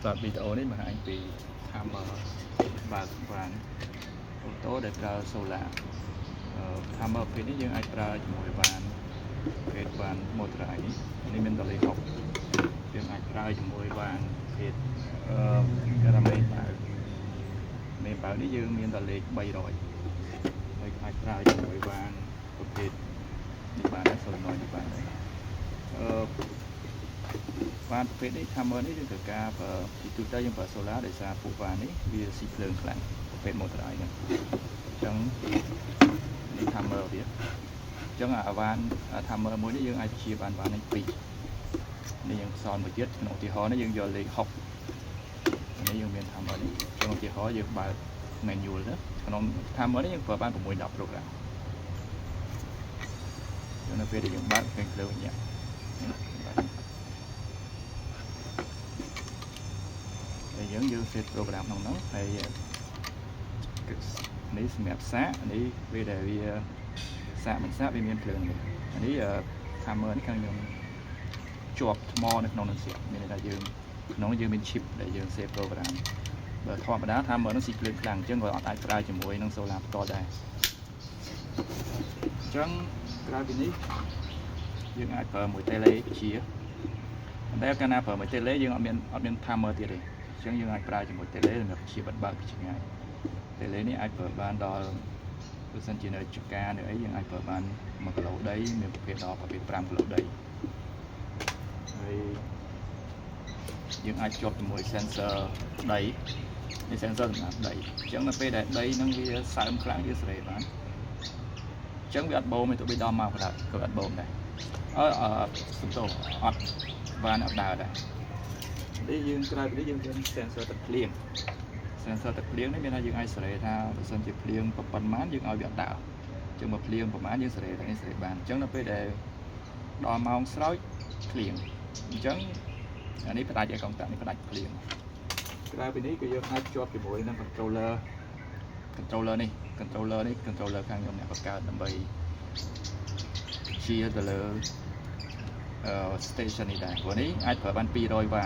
បាទវីដេអូនេះបង្ហាញពី timer បើកបានអូតូដែលប្រើ solar timer ប្រភេទនេះយើងអាចប្រើជាមួយបានប្រភេទបាន motor នេះមានតលេខ6យើងអាចប្រើជាមួយបានប្រភេទការ៉ាមេបើកនេះយើងមានតលេខ300ហើយអាចប្រើជាមួយបានប្រភេទនេះបានដែរ solenoid នេះបានដែរបានប្រភេទនេះ timer នេះយើងត្រូវការពីទូទៅយើងប្រើ solar ដោយសារពួកបាននេះវាស៊ីភ្លើងខ្លាំងប្រភេទ motor ហ្នឹងអញ្ចឹងនេះ timer វាអញ្ចឹងអាវ៉ាន timer មួយនេះយើងអាចព្យាបាននេះ2នេះយើងផ្សំមួយទៀតក្នុងឧទាហរណ៍នេះយើងយកលេខ6នេះយើងមាន timer នេះក្នុងឧទាហរណ៍យើងបើក manual ទៅក្នុង timer នេះយើងប្រើបាន6-10 program នៅពេលដែលយើងបើកភ្លើងវិញយើង set program ក្នុងហ្នឹងហើយនេះសម្រាប់សាកនេះពេលដែលវាសាកមិនសាកវាមានភ្លើងនេះ timer នេះខាងខ្ញុំជាប់ថ្មនៅក្នុងនឹងស្រាប់មានន័យថាយើងក្នុងយើងមាន chip ដែលយើង set program បើធម្មតា timer នោះស៊ីភ្លើងខ្លាំងអញ្ចឹងក៏អត់អាចប្រើជាមួយនឹង solar ផ្ទាល់ដែរអញ្ចឹងក្រៅពីនេះយើងអាចប្រើមួយ tele ជាតែកាលណាប្រើមួយ tele យើងអត់មាន timer ទៀតទេអញ្ចឹងយើងអាចប្រើជាមួយ tele សម្រាប់ជាបិទបើកពីឆ្ងាយ tele នេះអាចប្រើបានដល់បើសិនជានៅចកានៅអីយើងអាចប្រើបាន1គីឡូដីមានប្រភេទដល់ប្រភេទ5គីឡូដីហើយយើងអាចជាប់ជាមួយ sensor ដីនេះ sensor សម្រាប់ដីអញ្ចឹងនៅពេលដែលដីនឹងវាសើមខ្លាំងវាសេរីបានអញ្ចឹងវាអត់បូមទេទោះបីដល់មកក៏អត់បូមដែរសំទោសអត់បានអត់ដើរដែរនេះយើងក្រៅពីនេះយើងមាន sensor ទឹកភ្លៀង sensor ទឹកភ្លៀងនេះមានថាយើងអាចសេរីថាបើសិនជាភ្លៀងប៉ុន្មានយើងឲ្យវាអត់ដើរអញ្ចឹងមកភ្លៀងប្រហែលយើងសេរីថានេះសេរីបានអញ្ចឹងនៅពេលដែលដល់ម៉ោងស្រោចភ្លៀងអញ្ចឹងអានេះផ្ដាច់ឲ្យកុងតាក់នេះផ្ដាច់ភ្លៀងក្រៅពីនេះគឺយើងអាចជាប់ជាមួយនឹង controller នេះ controller ខាងខ្ញុំអ្នកបង្កើតដើម្បីជាទៅលើstation នេះដែរព្រោះនេះអាចប្រើបាន200វ៉ា